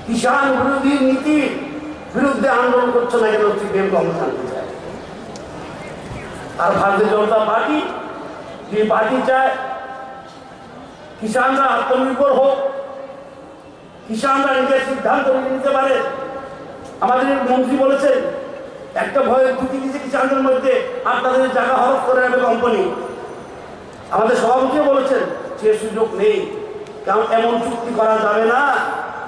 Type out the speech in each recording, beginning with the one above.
কিষাণ বিরোধী নীতির বিরুদ্ধে আন্দোলন করছে না কেন সিপিএম কংগ্রেস জানতে চায়। আর ভারতীয় জনতা পার্টি যে পার্টি চায় কিষাণরা আত্মনির্ভর হোক, কিষাণরা নিজের সিদ্ধান্ত নিতে পারে। আমাদের মন্ত্রী বলেছেন একটা ভয়ে ঢুকে দিয়েছে কিষাণদের মধ্যে, আর তাদের জায়গা হরফ করে নেবে কোম্পানি। আমাদের সভাপতিও বলেছেন সে সুযোগ নেই, কারণ এমন চুক্তি করা যাবে না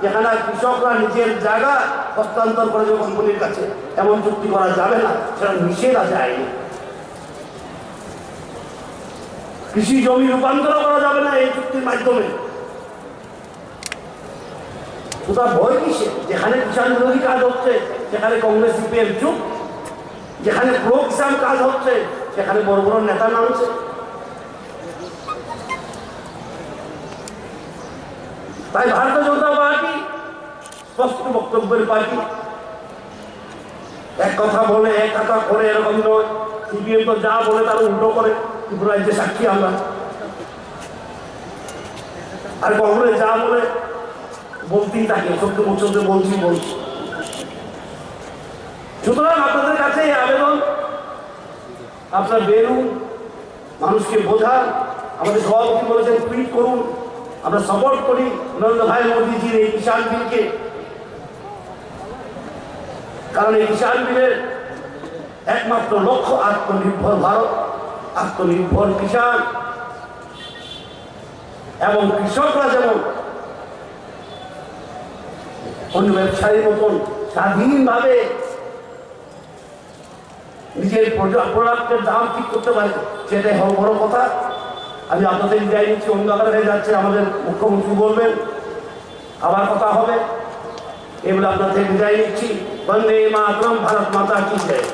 যেখানে কৃষকরা নিজের জায়গা হস্তান্তর করে দেবে কোম্পানির কাছে। এমন চুক্তি করা যাবে না, সেটা নিষেধ আছে আইনে। কৃষি জমি রূপান্তর করা যাবে না এই চুক্তির মাধ্যমে। সুতরাং ভয় কিসে? যেখানে কিষাণ বিরোধী কাজ হচ্ছে সেখানে কংগ্রেস সিপিএম চুপ, যেখানে প্রো কিষাণ কাজ হচ্ছে সেখানে বড় বড় নেতা নামছে। তাই ভারতীয় জনতা পার্টি স্পষ্ট বক্তব্যের পার্টি, এক কথা বলে এক কথা করে এরকম নয়। সিপিএম তো যা বলে তার উল্টো করে, ত্রিপুরা রাজ্যে সাক্ষী আমরা। আর কংগ্রেস যা বলে বলতেই থাকে, 14 বছর ধরে বলছি। সুতরাং আপনাদের কাছে এই আবেদন, আপনার বেরুন, মানুষকে বোঝান। আমাদের সভাপতি বলেছেন টুইট করুন, আমরা সাপোর্ট করি নরেন্দ্র ভাই মোদীজির এই কিষাণ বিলকে। কারণ এই কিষাণ বিলের একমাত্র লক্ষ্য আত্মনির্ভর ভারত, আত্মনির্ভর কিষাণ, এবং কৃষকরা যেমন অন্য ব্যবসায়ীর মতন স্বাধীনভাবে নিজের প্রোডাক্টের দাম ঠিক করতে পারে, সেটাই বড় কথা। আমি আপনাদের বিদায় নিচ্ছি, অন্ধকার হয়ে যাচ্ছে। আমাদের মুখ্যমন্ত্রী বলবেন, আবার কথা হবে, এগুলো আপনাদের বিদায় নিচ্ছি। বন্দে মাতরম, ভারত মাতা কি জয়।